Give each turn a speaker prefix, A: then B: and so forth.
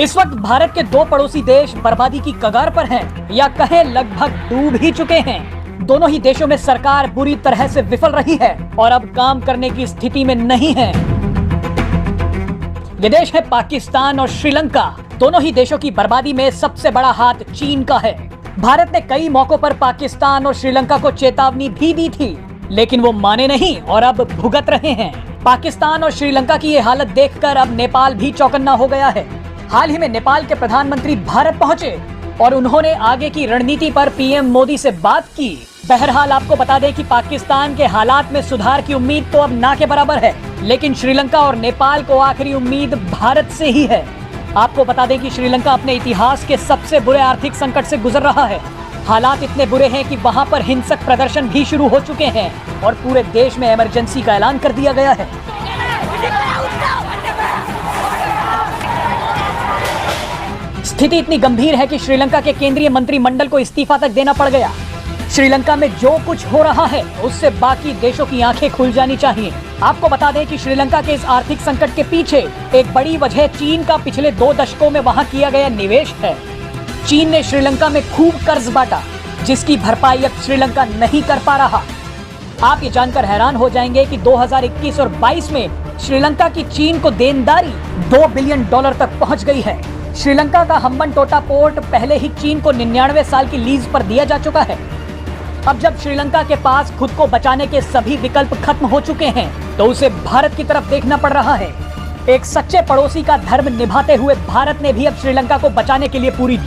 A: इस वक्त भारत के दो पड़ोसी देश बर्बादी की कगार पर हैं, या कहें लगभग डूब ही चुके हैं। दोनों ही देशों में सरकार बुरी तरह से विफल रही है और अब काम करने की स्थिति में नहीं है। ये देश है पाकिस्तान और श्रीलंका। दोनों ही देशों की बर्बादी में सबसे बड़ा हाथ चीन का है। भारत ने कई मौकों पर पाकिस्तान और श्रीलंका को चेतावनी भी दी थी, लेकिन वो माने नहीं और अब भुगत रहे हैं। पाकिस्तान और श्रीलंका की ये हालत देखकर अब नेपाल भी चौकन्ना हो गया है। हाल ही में नेपाल के प्रधानमंत्री भारत पहुंचे और उन्होंने आगे की रणनीति पर पीएम मोदी से बात की। बहरहाल आपको बता दें कि पाकिस्तान के हालात में सुधार की उम्मीद तो अब ना के बराबर है, लेकिन श्रीलंका और नेपाल को आखिरी उम्मीद भारत से ही है। आपको बता दें कि श्रीलंका अपने इतिहास के सबसे बुरे आर्थिक संकट से गुजर रहा है। हालात इतने बुरे हैं कि वहां पर हिंसक प्रदर्शन भी शुरू हो चुके हैं और पूरे देश में इमरजेंसी का ऐलान कर दिया गया है। स्थिति इतनी गंभीर है कि श्रीलंका के केंद्रीय मंत्रिमंडल को इस्तीफा तक देना पड़ गया। श्रीलंका में जो कुछ हो रहा है उससे बाकी देशों की आंखें खुल जानी चाहिए। आपको बता दें कि श्रीलंका के इस आर्थिक संकट के पीछे एक बड़ी वजह चीन का पिछले 2 दशकों में वहां किया गया निवेश है। चीन ने श्रीलंका में खूब कर्ज बांटा, जिसकी भरपाई अब श्रीलंका नहीं कर पा रहा। आप ये जानकर हैरान हो जाएंगे कि 2021 और 22 में श्रीलंका की चीन को देनदारी $2 बिलियन तक पहुंच गई है। श्रीलंका का हम्बनटोटा पोर्ट पहले ही चीन को 99 साल की लीज पर दिया जा चुका है। अब जब श्रीलंका के पास खुद को बचाने के सभी विकल्प खत्म हो चुके हैं, तो उसे भारत की तरफ देखना पड़ रहा है। एक सच्चे पड़ोसी का धर्म निभाते हुए भारत ने भी अब श्रीलंका को बचाने के लिए पूरी